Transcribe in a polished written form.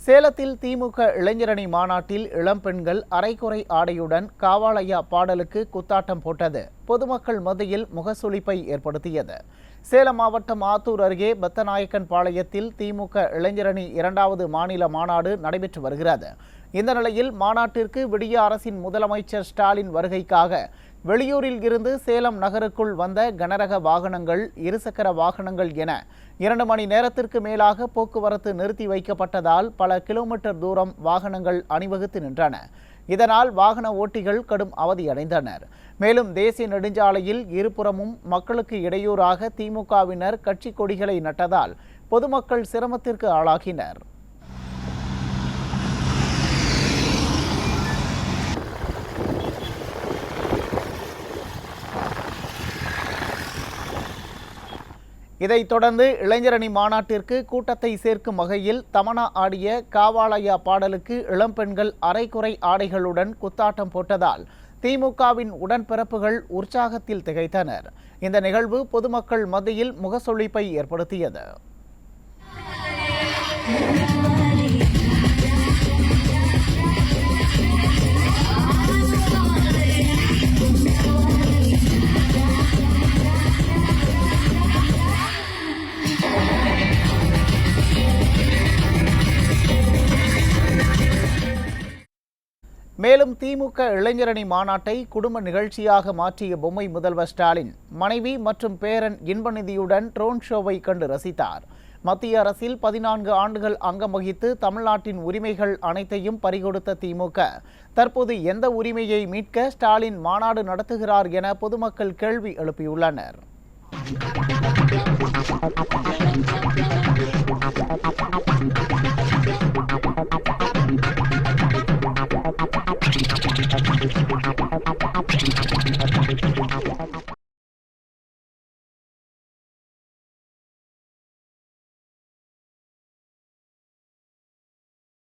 சேலத்தில் திமுக இளைஞரணி மாநாட்டில் இளம்பெண்கள் அரைகுறை ஆடையுடன் காவாலய்யா பாடலுக்கு குத்தாட்டம் போட்டது பொதுமக்கள் மத்தியில் முகசுளிப்பை ஏற்படுத்தியது. சேலம் மாவட்டம் ஆத்தூர் அருகே பெத்தநாயக்கன் பாளையத்தில் திமுக இளைஞரணி 2வது மாநில மாநாடு நடைபெற்று வருகிறது. இந்த நிலையில் மாநாட்டிற்கு விடிய அரசின் முதலமைச்சர் ஸ்டாலின் வருகைக்காக வெளியூரில் இருந்து சேலம் நகருக்குள் வந்த கனரக வாகனங்கள், இருசக்கர வாகனங்கள் என 2 மணி நேரத்திற்கு மேலாக போக்குவரத்து நிறுத்தி வைக்கப்பட்டதால் பல கிலோமீட்டர் தூரம் வாகனங்கள் அணிவகுத்து நின்றன. இதனால் வாகன ஓட்டிகள் கடும் அவதியடைந்தனர். மேலும் தேசிய நெடுஞ்சாலையில் இருபுறமும் மக்களுக்கு இடையூறாக திமுகவினர் கட்சி கொடிகளை நட்டதால் பொதுமக்கள் சிரமத்திற்கு ஆளாகினர். இதைத் தொடர்ந்து இளைஞரணி மாநாட்டிற்கு கூட்டத்தை சேர்க்கும் வகையில் தமனா ஆடிய காவாலய்யா பாடலுக்கு இளம்பெண்கள் அரைகுறை ஆடைகளுடன் குத்தாட்டம் போட்டதால் திமுகவின் உடன்பிறப்புகள் உற்சாகத்தில் திகைத்தனர். இந்த நிகழ்வு பொதுமக்கள் மத்தியில் முகசுளிப்பை ஏற்படுத்தியது. மேலும் திமுக இளைஞரணி மாநாட்டை குடும்ப நிகழ்ச்சியாக மாற்றிய பொம்மை முதல்வர் ஸ்டாலின் மனைவி மற்றும் பேரன் இன்பநிதியுடன் ட்ரோன் ஷோவை கண்டு ரசித்தார். மத்திய அரசில் 14 ஆண்டுகள் அங்கம் வகித்து தமிழ்நாட்டின் உரிமைகள் அனைத்தையும் பறிகொடுத்த திமுக தற்போது எந்த உரிமையை மீட்க ஸ்டாலின் மாநாடு நடத்துகிறார் என பொதுமக்கள் கேள்வி எழுப்பியுள்ளனர்.